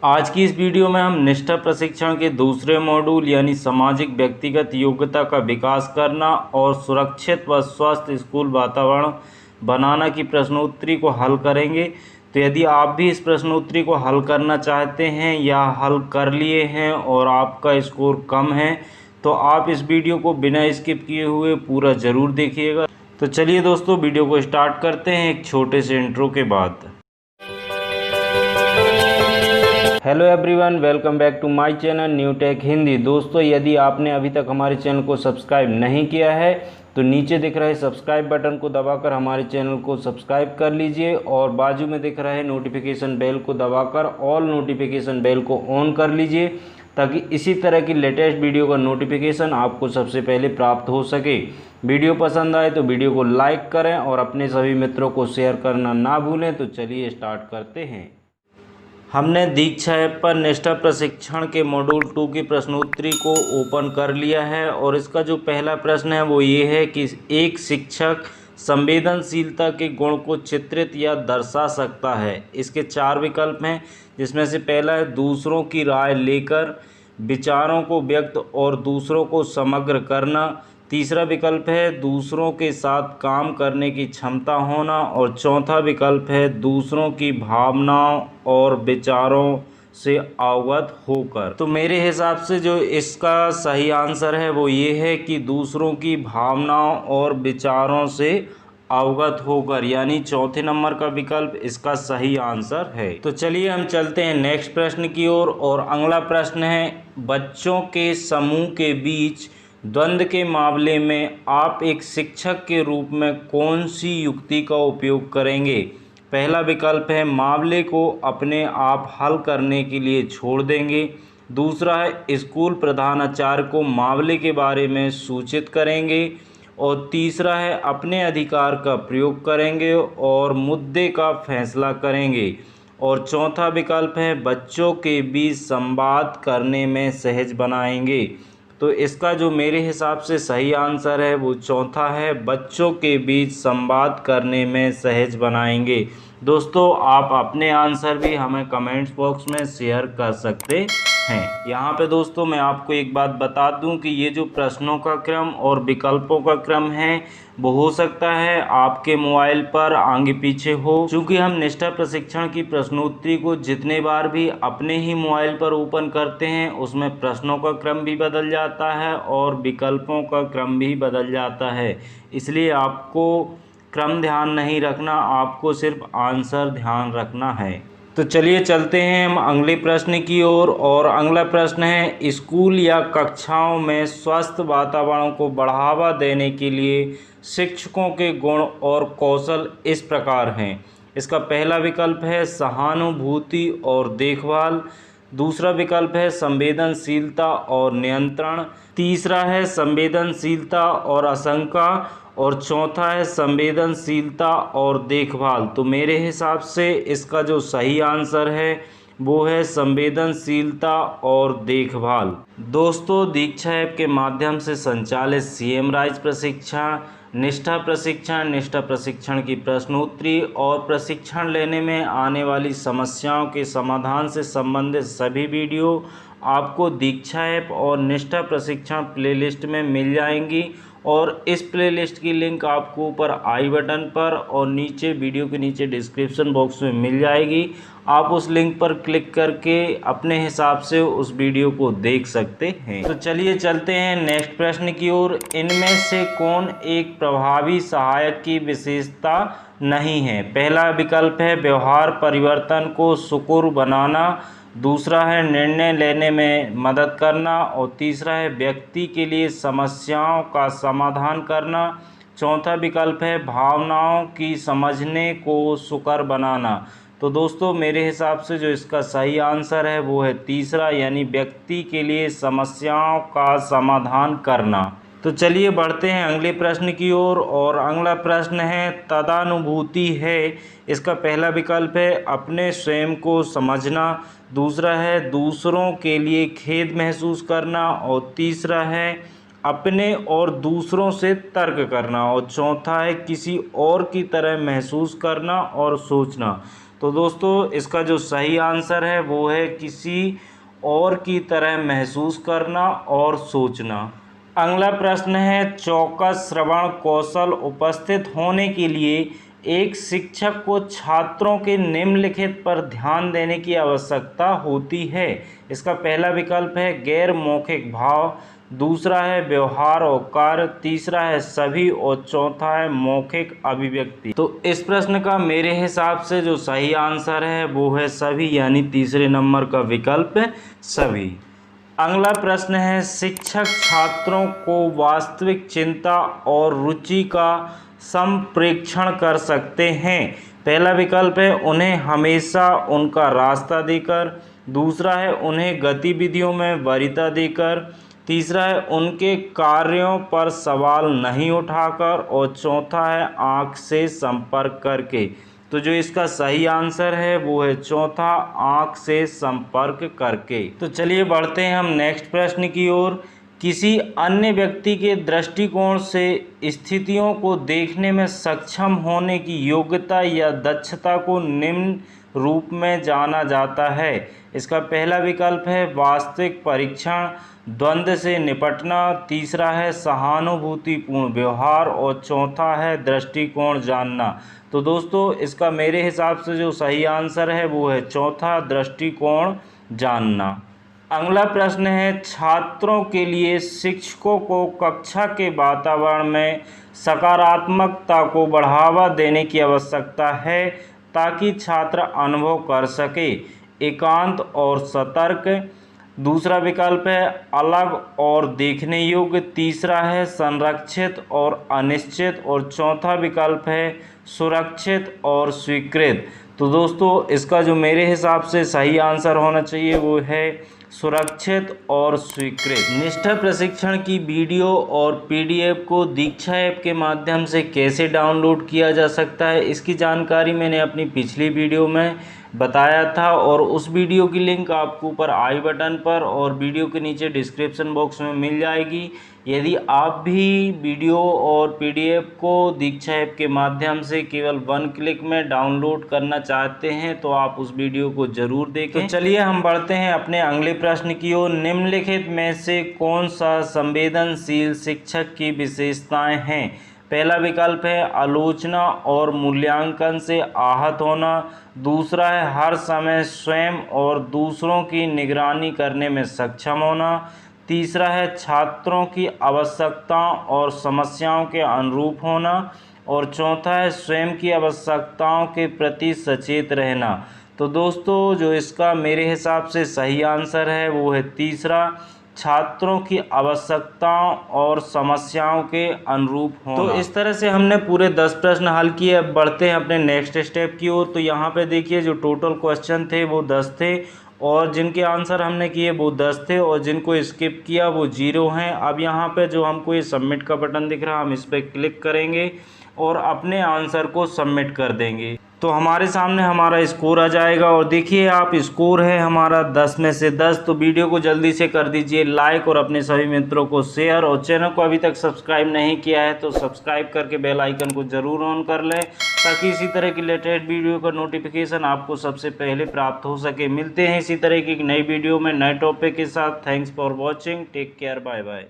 आज की इस वीडियो में हम निष्ठा प्रशिक्षण के दूसरे मॉड्यूल यानी सामाजिक व्यक्तिगत योग्यता का विकास करना और सुरक्षित व स्वस्थ स्कूल वातावरण बनाना की प्रश्नोत्तरी को हल करेंगे। तो यदि आप भी इस प्रश्नोत्तरी को हल करना चाहते हैं या हल कर लिए हैं और आपका स्कोर कम है तो आप इस वीडियो को बिना स्किप किए हुए पूरा ज़रूर देखिएगा। तो चलिए दोस्तों, वीडियो को स्टार्ट करते हैं एक छोटे से इंट्रो के बाद। Hello everyone, welcome back to my channel new tech Hindi. दोस्तों, यदि आपने अभी तक हमारे चैनल को सब्सक्राइब नहीं किया है तो नीचे दिख रहे सब्सक्राइब बटन को दबाकर हमारे चैनल को सब्सक्राइब कर लीजिए और बाजू में दिख रहे नोटिफिकेशन बेल को दबाकर ऑल नोटिफिकेशन बेल को ऑन कर लीजिए ताकि इसी तरह की लेटेस्ट वीडियो का नोटिफिकेशन आपको सबसे पहले प्राप्त हो सके। वीडियो पसंद आए तो वीडियो को लाइक करें और अपने सभी मित्रों को शेयर करना ना भूलें। तो चलिए स्टार्ट करते हैं। हमने दीक्षा ऐप पर निष्ठा प्रशिक्षण के मॉड्यूल 2 की प्रश्नोत्तरी को ओपन कर लिया है और इसका जो पहला प्रश्न है वो ये है कि एक शिक्षक संवेदनशीलता के गुण को चित्रित या दर्शा सकता है। इसके 4 विकल्प हैं, जिसमें से पहला है दूसरों की राय लेकर विचारों को व्यक्त और दूसरों को समग्र करना। तीसरा विकल्प है दूसरों के साथ काम करने की क्षमता होना और चौथा विकल्प है दूसरों की भावनाओं और विचारों से अवगत होकर। तो मेरे हिसाब से जो इसका सही आंसर है वो ये है कि दूसरों की भावनाओं और विचारों से अवगत होकर, यानी चौथे नंबर का विकल्प इसका सही आंसर है। तो चलिए हम चलते हैं नेक्स्ट प्रश्न की ओर और अगला प्रश्न है बच्चों के समूह के बीच द्वंद्व के मामले में आप एक शिक्षक के रूप में कौन सी युक्ति का उपयोग करेंगे। पहला विकल्प है मामले को अपने आप हल करने के लिए छोड़ देंगे। दूसरा है स्कूल प्रधानाचार्य को मामले के बारे में सूचित करेंगे और तीसरा है अपने अधिकार का प्रयोग करेंगे और मुद्दे का फैसला करेंगे और चौथा विकल्प है बच्चों के बीच संवाद करने में सहज बनाएंगे। तो इसका जो मेरे हिसाब से सही आंसर है वो चौथा है, बच्चों के बीच संवाद करने में सहज बनाएंगे। दोस्तों, आप अपने आंसर भी हमें कमेंट्स बॉक्स में शेयर कर सकते हैं। यहाँ पे दोस्तों मैं आपको एक बात बता दूं कि ये जो प्रश्नों का क्रम और विकल्पों का क्रम है वो हो सकता है आपके मोबाइल पर आगे पीछे हो। चूँकि हम निष्ठा प्रशिक्षण की प्रश्नोत्तरी को जितने बार भी अपने ही मोबाइल पर ओपन करते हैं उसमें प्रश्नों का क्रम भी बदल जाता है और विकल्पों का क्रम भी बदल जाता है, इसलिए आपको क्रम ध्यान नहीं रखना, आपको सिर्फ आंसर ध्यान रखना है। तो चलिए चलते हैं हम अगले प्रश्न की ओर और अगला प्रश्न है स्कूल या कक्षाओं में स्वस्थ वातावरण को बढ़ावा देने के लिए शिक्षकों के गुण और कौशल इस प्रकार हैं। इसका पहला विकल्प है सहानुभूति और देखभाल। दूसरा विकल्प है संवेदनशीलता और नियंत्रण। तीसरा है संवेदनशीलता और आशंका और चौथा है संवेदनशीलता और देखभाल। तो मेरे हिसाब से इसका जो सही आंसर है वो है संवेदनशीलता और देखभाल। दोस्तों, दीक्षा ऐप के माध्यम से संचालित सीएम राइज प्रशिक्षण, निष्ठा प्रशिक्षण की प्रश्नोत्तरी और प्रशिक्षण लेने में आने वाली समस्याओं के समाधान से संबंधित सभी वीडियो आपको दीक्षा ऐप और निष्ठा प्रशिक्षण प्लेलिस्ट में मिल जाएंगी और इस प्लेलिस्ट की लिंक आपको ऊपर आई बटन पर और नीचे वीडियो के नीचे डिस्क्रिप्शन बॉक्स में मिल जाएगी। आप उस लिंक पर क्लिक करके अपने हिसाब से उस वीडियो को देख सकते हैं। तो चलिए चलते हैं नेक्स्ट प्रश्न की ओर। इनमें से कौन एक प्रभावी सहायक की विशेषता नहीं है। पहला विकल्प है व्यवहार परिवर्तन को सुकर बनाना। दूसरा है निर्णय लेने में मदद करना और तीसरा है व्यक्ति के लिए समस्याओं का समाधान करना। चौथा विकल्प है भावनाओं की समझने को सुकर बनाना। तो दोस्तों, मेरे हिसाब से जो इसका सही आंसर है वो है तीसरा, यानी व्यक्ति के लिए समस्याओं का समाधान करना। तो चलिए बढ़ते हैं अगले प्रश्न की ओर और अगला प्रश्न है तदानुभूति है। इसका पहला विकल्प है अपने स्वयं को समझना। दूसरा है दूसरों के लिए खेद महसूस करना और तीसरा है अपने और दूसरों से तर्क करना और चौथा है किसी और की तरह महसूस करना और सोचना। तो दोस्तों इसका जो सही आंसर है वो है किसी और की तरह महसूस करना और सोचना। अगला प्रश्न है, चौकस श्रवण कौशल उपस्थित होने के लिए एक शिक्षक को छात्रों के निम्नलिखित पर ध्यान देने की आवश्यकता होती है। इसका पहला विकल्प है गैर मौखिक भाव, दूसरा है व्यवहार और कार्य, तीसरा है सभी और चौथा है मौखिक अभिव्यक्ति। तो इस प्रश्न का मेरे हिसाब से जो सही आंसर है वो है सभी, यानी तीसरे नंबर का विकल्प सभी। अगला प्रश्न है, शिक्षक छात्रों को वास्तविक चिंता और रुचि का संप्रेक्षण कर सकते हैं। पहला विकल्प है उन्हें हमेशा उनका रास्ता देकर, दूसरा है उन्हें गतिविधियों में वरीयता देकर, तीसरा है उनके कार्यों पर सवाल नहीं उठाकर और चौथा है आँख से संपर्क करके। तो जो इसका सही आंसर है वो है चौथा, आँख से संपर्क करके। तो चलिए बढ़ते हैं हम नेक्स्ट प्रश्न की ओर। किसी अन्य व्यक्ति के दृष्टिकोण से स्थितियों को देखने में सक्षम होने की योग्यता या दक्षता को निम्न रूप में जाना जाता है। इसका पहला विकल्प है वास्तविक परीक्षण, द्वंद्व से निपटना, तीसरा है सहानुभूतिपूर्ण व्यवहार और चौथा है दृष्टिकोण जानना। तो दोस्तों इसका मेरे हिसाब से जो सही आंसर है वो है चौथा, दृष्टिकोण जानना। अगला प्रश्न है, छात्रों के लिए शिक्षकों को कक्षा के वातावरण में सकारात्मकता को बढ़ावा देने की आवश्यकता है ताकि छात्र अनुभव कर सके एकांत और सतर्क, दूसरा विकल्प है अलग और देखने योग्य, तीसरा है संरक्षित और अनिश्चित और चौथा विकल्प है सुरक्षित और स्वीकृत। तो दोस्तों इसका जो मेरे हिसाब से सही आंसर होना चाहिए वो है सुरक्षित और स्वीकृत। निष्ठा प्रशिक्षण की वीडियो और पीडीएफ को दीक्षा ऐप के माध्यम से कैसे डाउनलोड किया जा सकता है, इसकी जानकारी मैंने अपनी पिछली वीडियो में बताया था और उस वीडियो की लिंक आपको ऊपर आई बटन पर और वीडियो के नीचे डिस्क्रिप्शन बॉक्स में मिल जाएगी। यदि आप भी वीडियो और पीडीएफ को दीक्षा ऐप के माध्यम से केवल 1 क्लिक में डाउनलोड करना चाहते हैं तो आप उस वीडियो को ज़रूर देखें। तो चलिए हम बढ़ते हैं अपने अगले प्रश्न की ओर। निम्नलिखित में से कौन सा संवेदनशील शिक्षक की विशेषताएं हैं? पहला विकल्प है आलोचना और मूल्यांकन से आहत होना, दूसरा है हर समय स्वयं और दूसरों की निगरानी करने में सक्षम होना, तीसरा है छात्रों की आवश्यकताओं और समस्याओं के अनुरूप होना और चौथा है स्वयं की आवश्यकताओं के प्रति सचेत रहना। तो दोस्तों जो इसका मेरे हिसाब से सही आंसर है वो है तीसरा, छात्रों की आवश्यकताओं और समस्याओं के अनुरूप होना। तो इस तरह से हमने पूरे 10 प्रश्न हल किए। अब बढ़ते हैं अपने नेक्स्ट स्टेप की ओर। तो यहाँ पे देखिए जो टोटल क्वेश्चन थे वो 10 थे और जिनके आंसर हमने किए वो 10 थे और जिनको स्किप किया वो 0 हैं। अब यहाँ पे जो हमको ये सबमिट का बटन दिख रहा है हम इस पर क्लिक करेंगे और अपने आंसर को सबमिट कर देंगे तो हमारे सामने हमारा स्कोर आ जाएगा। और देखिए आप स्कोर है हमारा 10 में से 10। तो वीडियो को जल्दी से कर दीजिए लाइक और अपने सभी मित्रों को शेयर और चैनल को अभी तक सब्सक्राइब नहीं किया है तो सब्सक्राइब करके बेल आइकन को ज़रूर ऑन कर लें ताकि इसी तरह की लेटेस्ट वीडियो का नोटिफिकेशन आपको सबसे पहले प्राप्त हो सके। मिलते हैं इसी तरह की एक नई वीडियो में नए टॉपिक के साथ। Thanks for watching, take care, bye bye.